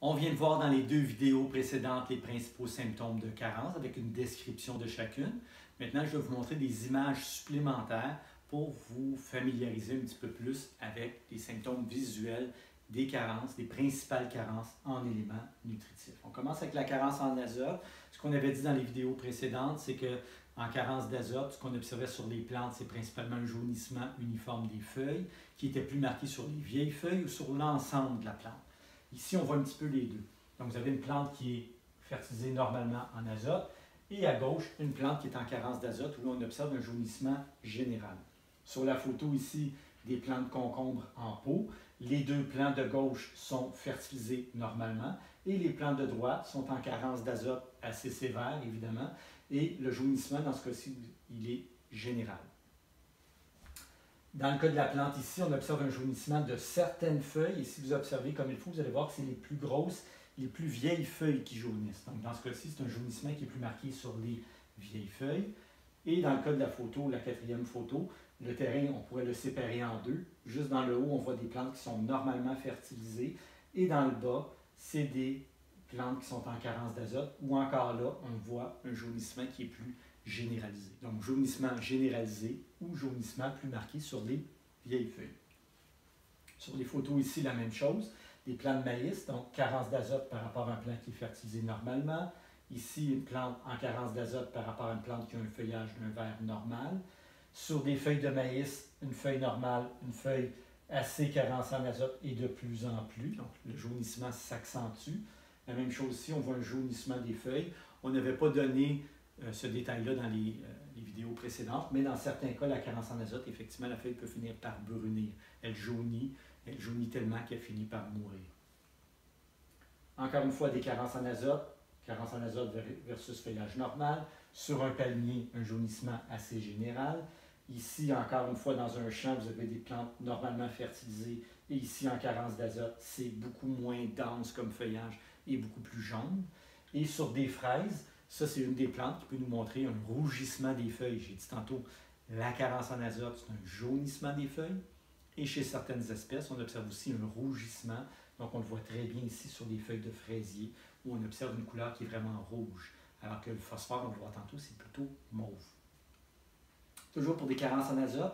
On vient de voir dans les deux vidéos précédentes les principaux symptômes de carence avec une description de chacune. Maintenant, je vais vous montrer des images supplémentaires pour vous familiariser un petit peu plus avec les symptômes visuels des carences, des principales carences en éléments nutritifs. On commence avec la carence en azote. Ce qu'on avait dit dans les vidéos précédentes, c'est qu'en carence d'azote, ce qu'on observait sur les plantes, c'est principalement un jaunissement uniforme des feuilles qui était plus marqué sur les vieilles feuilles ou sur l'ensemble de la plante. Ici, on voit un petit peu les deux. Donc, vous avez une plante qui est fertilisée normalement en azote et à gauche, une plante qui est en carence d'azote où on observe un jaunissement général. Sur la photo ici, des plantes concombres en pot. Les deux plants de gauche sont fertilisés normalement et les plants de droite sont en carence d'azote assez sévère, évidemment, et le jaunissement, dans ce cas-ci, il est général. Dans le cas de la plante ici, on observe un jaunissement de certaines feuilles et si vous observez comme il faut, vous allez voir que c'est les plus grosses, les plus vieilles feuilles qui jaunissent. Donc dans ce cas-ci, c'est un jaunissement qui est plus marqué sur les vieilles feuilles. Et dans le cas de la photo, la quatrième photo, le terrain, on pourrait le séparer en deux. Juste dans le haut, on voit des plantes qui sont normalement fertilisées et dans le bas, c'est des plantes qui sont en carence d'azote ou encore là, on voit un jaunissement qui est plus généralisé. Donc, jaunissement généralisé ou jaunissement plus marqué sur les vieilles feuilles. Sur les photos ici, la même chose. Des plants de maïs, donc carence d'azote par rapport à un plant qui est fertilisé normalement. Ici, une plante en carence d'azote par rapport à une plante qui a un feuillage d'un vert normal. Sur des feuilles de maïs, une feuille normale, une feuille assez carencée en azote et de plus en plus. Donc, le jaunissement s'accentue. La même chose ici, on voit un jaunissement des feuilles. On n'avait pas donné ce détail-là dans les vidéos précédentes, mais dans certains cas, la carence en azote, effectivement, la feuille peut finir par brunir. Elle jaunit tellement qu'elle finit par mourir. Encore une fois, des carences en azote versus feuillage normal. Sur un palmier, un jaunissement assez général. Ici, encore une fois, dans un champ, vous avez des plantes normalement fertilisées. Et ici, en carence d'azote, c'est beaucoup moins dense comme feuillage et beaucoup plus jaune. Et sur des fraises, ça, c'est une des plantes qui peut nous montrer un rougissement des feuilles. J'ai dit tantôt, la carence en azote, c'est un jaunissement des feuilles. Et chez certaines espèces, on observe aussi un rougissement. Donc, on le voit très bien ici sur les feuilles de fraisier, où on observe une couleur qui est vraiment rouge. Alors que le phosphore, on le voit tantôt, c'est plutôt mauve. Toujours pour des carences en azote,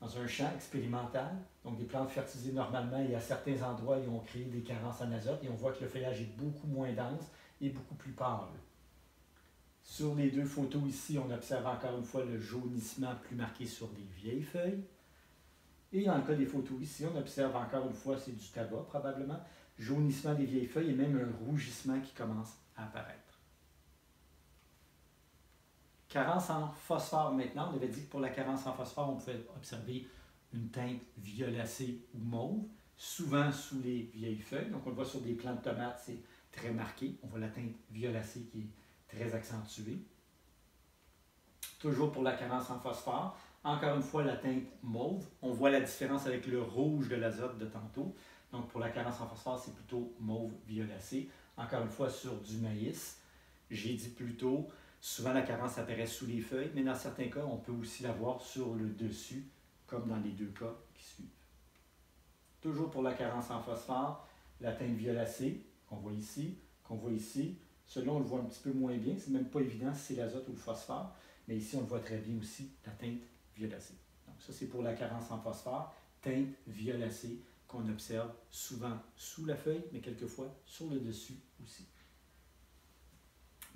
dans un champ expérimental, donc des plantes fertilisées normalement, et à certains endroits, ils ont créé des carences en azote, et on voit que le feuillage est beaucoup moins dense et beaucoup plus pâle. Sur les deux photos ici, on observe encore une fois le jaunissement plus marqué sur les vieilles feuilles. Et dans le cas des photos ici, on observe encore une fois, c'est du tabac probablement, jaunissement des vieilles feuilles et même un rougissement qui commence à apparaître. Carence en phosphore maintenant. On avait dit que pour la carence en phosphore, on pouvait observer une teinte violacée ou mauve, souvent sous les vieilles feuilles. Donc on le voit sur des plants de tomates, c'est très marqué. On voit la teinte violacée qui est très accentuée. Toujours pour la carence en phosphore, encore une fois la teinte mauve. On voit la différence avec le rouge de l'azote de tantôt. Donc pour la carence en phosphore, c'est plutôt mauve violacé. Encore une fois sur du maïs. J'ai dit plus tôt, souvent la carence apparaît sous les feuilles, mais dans certains cas, on peut aussi la voir sur le dessus, comme dans les deux cas qui suivent. Toujours pour la carence en phosphore, la teinte violacée qu'on voit ici. Celui-là, on le voit un petit peu moins bien. C'est même pas évident si c'est l'azote ou le phosphore. Mais ici, on le voit très bien aussi, la teinte violacée. Donc ça, c'est pour la carence en phosphore, teinte violacée qu'on observe souvent sous la feuille, mais quelquefois sur le dessus aussi.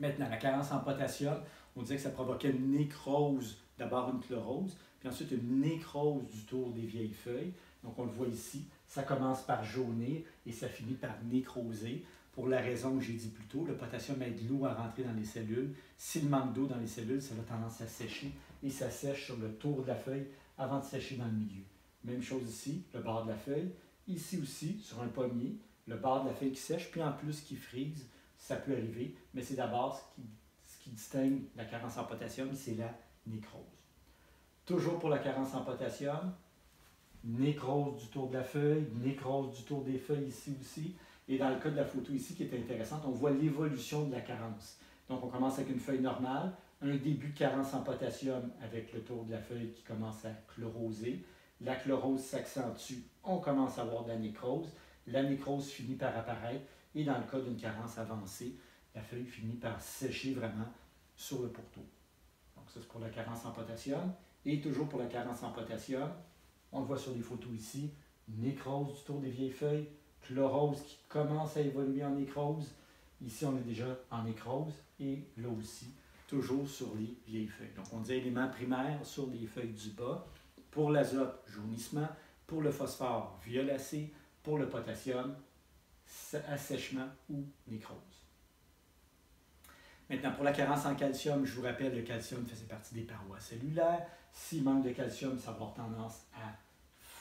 Maintenant, la carence en potassium, on disait que ça provoquait une nécrose, d'abord une chlorose, puis ensuite une nécrose du tour des vieilles feuilles. Donc on le voit ici, ça commence par jaunir et ça finit par nécroser. Pour la raison que j'ai dit plus tôt, le potassium aide l'eau à rentrer dans les cellules. S'il manque d'eau dans les cellules, ça a tendance à sécher et ça sèche sur le tour de la feuille avant de sécher dans le milieu. Même chose ici, le bord de la feuille. Ici aussi, sur un pommier, le bord de la feuille qui sèche, puis en plus qui frise, ça peut arriver, mais c'est d'abord ce qui distingue la carence en potassium, c'est la nécrose. Toujours pour la carence en potassium, nécrose du tour de la feuille, nécrose du tour des feuilles ici aussi. Et dans le cas de la photo ici qui est intéressante, on voit l'évolution de la carence. Donc on commence avec une feuille normale, un début de carence en potassium avec le tour de la feuille qui commence à chloroser. La chlorose s'accentue, on commence à avoir de la nécrose. La nécrose finit par apparaître Et dans le cas d'une carence avancée, la feuille finit par sécher vraiment sur le pourtour. Donc ça, c'est pour la carence en potassium. Et toujours pour la carence en potassium, on le voit sur les photos ici, nécrose du tour des vieilles feuilles, chlorose qui commence à évoluer en nécrose. Ici, on est déjà en nécrose et là aussi, toujours sur les vieilles feuilles. Donc, on dit éléments primaires sur les feuilles du bas. Pour l'azote, jaunissement. Pour le phosphore, violacé. Pour le potassium, assèchement ou nécrose. Maintenant, pour la carence en calcium, je vous rappelle, le calcium faisait partie des parois cellulaires. S'il manque de calcium, ça va avoir tendance à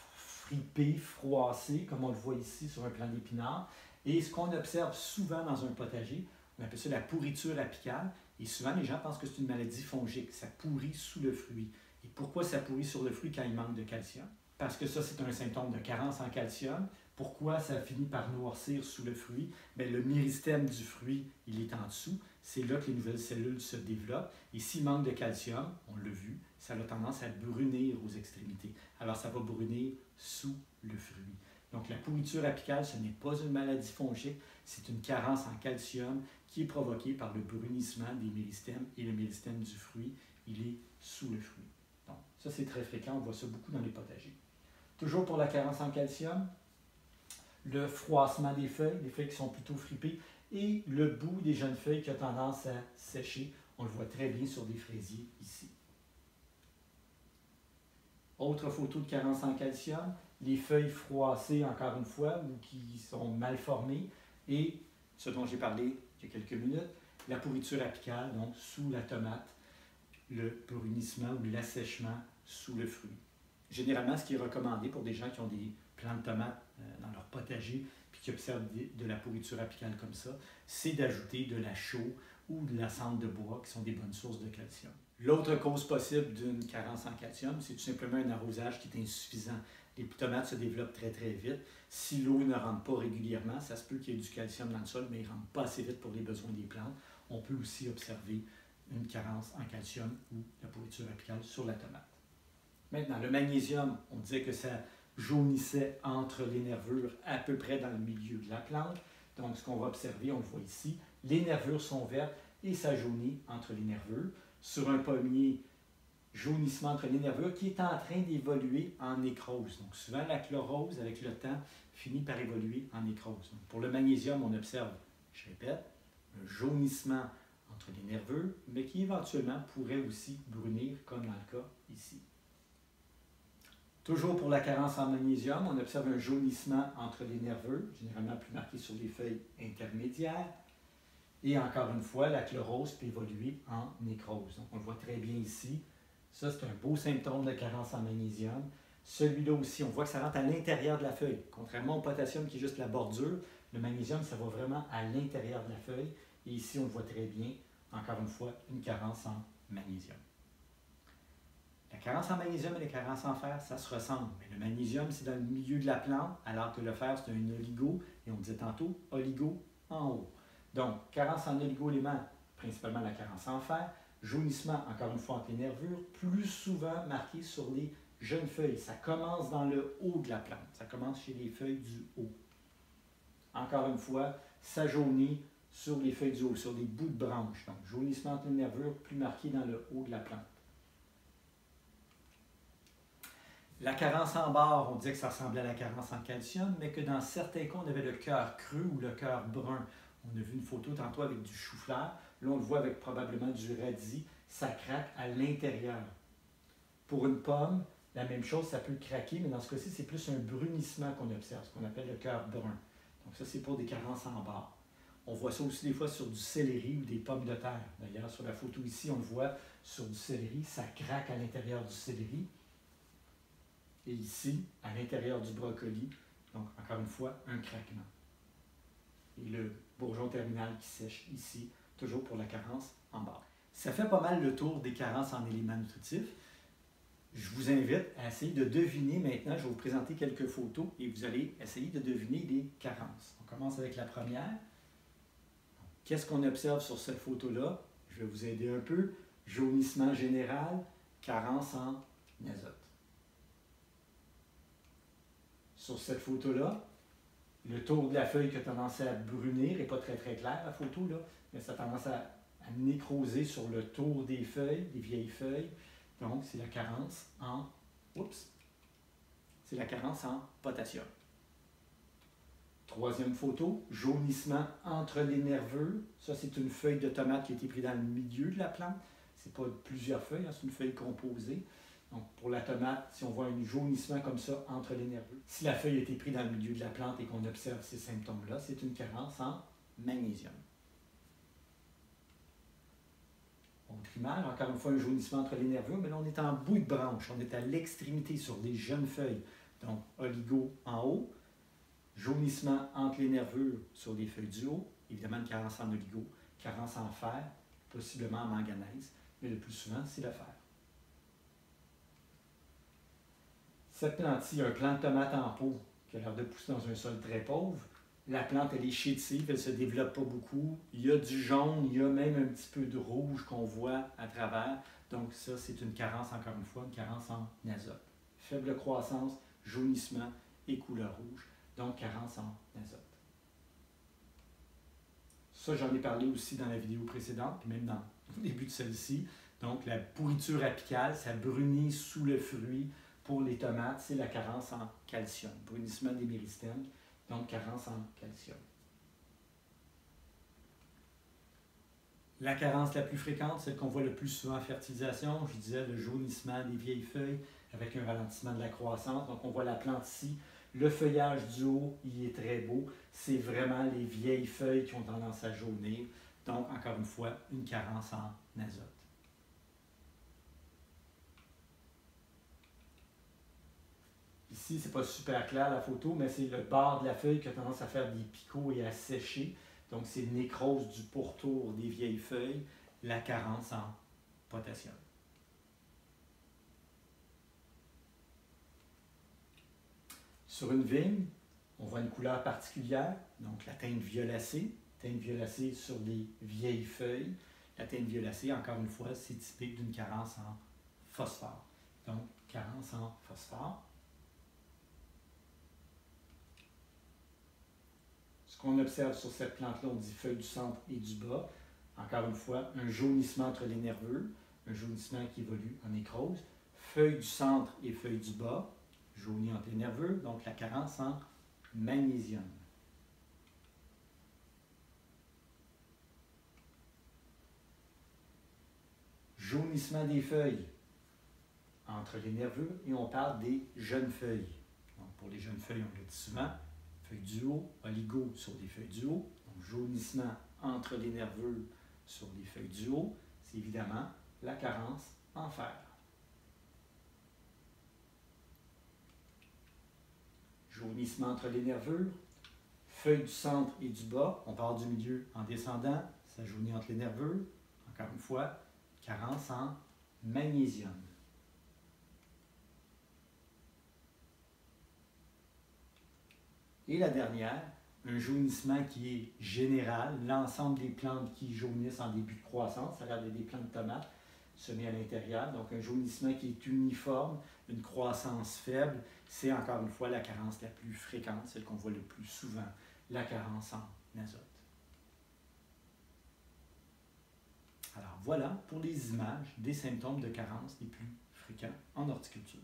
friper, froisser, comme on le voit ici sur un plan d'épinard. Et ce qu'on observe souvent dans un potager, on appelle ça la pourriture apicale. Et souvent, les gens pensent que c'est une maladie fongique. Ça pourrit sous le fruit. Et pourquoi ça pourrit sur le fruit quand il manque de calcium? Parce que ça, c'est un symptôme de carence en calcium. Pourquoi ça finit par noircir sous le fruit? Bien, le méristème du fruit, il est en dessous. C'est là que les nouvelles cellules se développent. Et s'il manque de calcium, on l'a vu, ça a tendance à brunir aux extrémités. Alors, ça va brunir sous le fruit. Donc, la pourriture apicale, ce n'est pas une maladie fongique, c'est une carence en calcium qui est provoquée par le brunissement des méristèmes et le méristème du fruit, il est sous le fruit. Donc, ça, c'est très fréquent, on voit ça beaucoup dans les potagers. Toujours pour la carence en calcium, le froissement des feuilles qui sont plutôt fripées, et le bout des jeunes feuilles qui a tendance à sécher. On le voit très bien sur des fraisiers ici. Autre photo de carence en calcium, les feuilles froissées encore une fois ou qui sont mal formées et ce dont j'ai parlé il y a quelques minutes, la pourriture apicale, donc sous la tomate, le brunissement ou l'assèchement sous le fruit. Généralement, ce qui est recommandé pour des gens qui ont des plants de tomates dans leur potager puis qui observent de la pourriture apicale comme ça, c'est d'ajouter de la chaux ou de la cendre de bois qui sont des bonnes sources de calcium. L'autre cause possible d'une carence en calcium, c'est tout simplement un arrosage qui est insuffisant. Les tomates se développent très très vite. Si l'eau ne rentre pas régulièrement, ça se peut qu'il y ait du calcium dans le sol, mais il ne rentre pas assez vite pour les besoins des plantes. On peut aussi observer une carence en calcium ou la pourriture apicale sur la tomate. Maintenant, le magnésium, on disait que ça jaunissait entre les nervures à peu près dans le milieu de la plante. Donc, ce qu'on va observer, on le voit ici, les nervures sont vertes et ça jaunit entre les nervures. Sur un pommier, jaunissement entre les nervures qui est en train d'évoluer en nécrose. Donc, souvent, la chlorose, avec le temps, finit par évoluer en nécrose. Donc, pour le magnésium, on observe, je répète, un jaunissement entre les nervures, mais qui éventuellement pourrait aussi brunir, comme dans le cas ici. Toujours pour la carence en magnésium, on observe un jaunissement entre les nervures, généralement plus marqué sur les feuilles intermédiaires. Et encore une fois, la chlorose peut évoluer en nécrose. Donc, on le voit très bien ici. Ça, c'est un beau symptôme de carence en magnésium. Celui-là aussi, on voit que ça rentre à l'intérieur de la feuille. Contrairement au potassium qui est juste la bordure, le magnésium, ça va vraiment à l'intérieur de la feuille. Et ici, on le voit très bien, encore une fois, une carence en magnésium. La carence en magnésium et la carence en fer, ça se ressemble. Mais le magnésium, c'est dans le milieu de la plante, alors que le fer, c'est un oligo. Et on disait tantôt, oligo en haut. Donc, carence en oligo-éléments, principalement la carence en fer. Jaunissement, encore une fois, entre les nervures, plus souvent marqué sur les jeunes feuilles. Ça commence dans le haut de la plante. Ça commence chez les feuilles du haut. Encore une fois, ça jaunit sur les feuilles du haut, sur les bouts de branches. Donc, jaunissement entre les nervures, plus marqué dans le haut de la plante. La carence en barre, on disait que ça ressemblait à la carence en calcium, mais que dans certains cas, on avait le cœur creux ou le cœur brun. On a vu une photo tantôt avec du chou-fleur. Là, on le voit avec probablement du radis. Ça craque à l'intérieur. Pour une pomme, la même chose, ça peut craquer, mais dans ce cas-ci, c'est plus un brunissement qu'on observe, ce qu'on appelle le cœur brun. Donc ça, c'est pour des carences en barre. On voit ça aussi des fois sur du céleri ou des pommes de terre. D'ailleurs, sur la photo ici, on le voit sur du céleri. Ça craque à l'intérieur du céleri. Et ici, à l'intérieur du brocoli, donc encore une fois, un craquement. Et le bourgeon terminal qui sèche ici, toujours pour la carence en barre. Ça fait pas mal le tour des carences en éléments nutritifs. Je vous invite à essayer de deviner maintenant. Je vais vous présenter quelques photos et vous allez essayer de deviner les carences. On commence avec la première. Qu'est-ce qu'on observe sur cette photo-là? Je vais vous aider un peu. Jaunissement général, carence en azote. Sur cette photo-là, Le tour de la feuille qui a tendance à brunir n'est pas très clair, la photo, là, mais ça a tendance à nécroser sur le tour des feuilles, des vieilles feuilles. Donc, c'est la carence en, c'est la carence en potassium. Troisième photo, jaunissement entre les nervures. Ça, c'est une feuille de tomate qui a été prise dans le milieu de la plante. Ce n'est pas plusieurs feuilles, hein, c'est une feuille composée. Donc, pour la tomate, si on voit un jaunissement comme ça entre les nervures, si la feuille a été prise dans le milieu de la plante et qu'on observe ces symptômes-là, c'est une carence en magnésium. Autre image, encore une fois, un jaunissement entre les nervures, mais là, on est en bout de branche. On est à l'extrémité sur des jeunes feuilles. Donc, oligo en haut, jaunissement entre les nervures sur les feuilles du haut, évidemment une carence en oligo, carence en fer, possiblement en manganèse, mais le plus souvent, c'est le fer. Cette plante-ci, un plant de tomate en pot qui a l'air de pousser dans un sol très pauvre. La plante, elle est chétive, elle ne se développe pas beaucoup. Il y a du jaune, il y a même un petit peu de rouge qu'on voit à travers. Donc ça, c'est une carence, encore une fois, une carence en azote. Faible croissance, jaunissement et couleur rouge. Donc carence en azote. Ça, j'en ai parlé aussi dans la vidéo précédente, puis même au début de celle-ci. Donc la pourriture apicale, ça brunit sous le fruit. Pour les tomates, c'est la carence en calcium. Brunissement des méristèmes, donc carence en calcium. La carence la plus fréquente, celle qu'on voit le plus souvent en fertilisation, je disais le jaunissement des vieilles feuilles avec un ralentissement de la croissance. Donc on voit la plante ici, le feuillage du haut, il est très beau. C'est vraiment les vieilles feuilles qui ont tendance à jaunir. Donc encore une fois, une carence en azote. Ici, ce n'est pas super clair la photo, mais c'est le bord de la feuille qui a tendance à faire des picots et à sécher. Donc, c'est nécrose du pourtour des vieilles feuilles, la carence en potassium. Sur une vigne, on voit une couleur particulière, donc la teinte violacée sur les vieilles feuilles. La teinte violacée, encore une fois, c'est typique d'une carence en phosphore. Donc, carence en phosphore. Ce qu'on observe sur cette plante-là, on dit feuilles du centre et du bas. Encore une fois, un jaunissement entre les nervures, un jaunissement qui évolue en nécrose. Feuilles du centre et feuilles du bas, jaunies entre les nervures, donc la carence en magnésium. Jaunissement des feuilles entre les nervures et on parle des jeunes feuilles. Donc pour les jeunes feuilles, on le dit souvent, feuilles du haut, oligo sur les feuilles du haut, donc jaunissement entre les nervures sur les feuilles du haut, c'est évidemment la carence en fer. Jaunissement entre les nervures, feuilles du centre et du bas, on part du milieu en descendant, ça jaunit entre les nervures, encore une fois, carence en magnésium. Et la dernière, un jaunissement qui est général, l'ensemble des plantes qui jaunissent en début de croissance, ça a l'air d'être des plantes de tomates semées à l'intérieur, donc un jaunissement qui est uniforme, une croissance faible, c'est encore une fois la carence la plus fréquente, celle qu'on voit le plus souvent, la carence en azote. Alors voilà pour les images des symptômes de carence les plus fréquents en horticulture.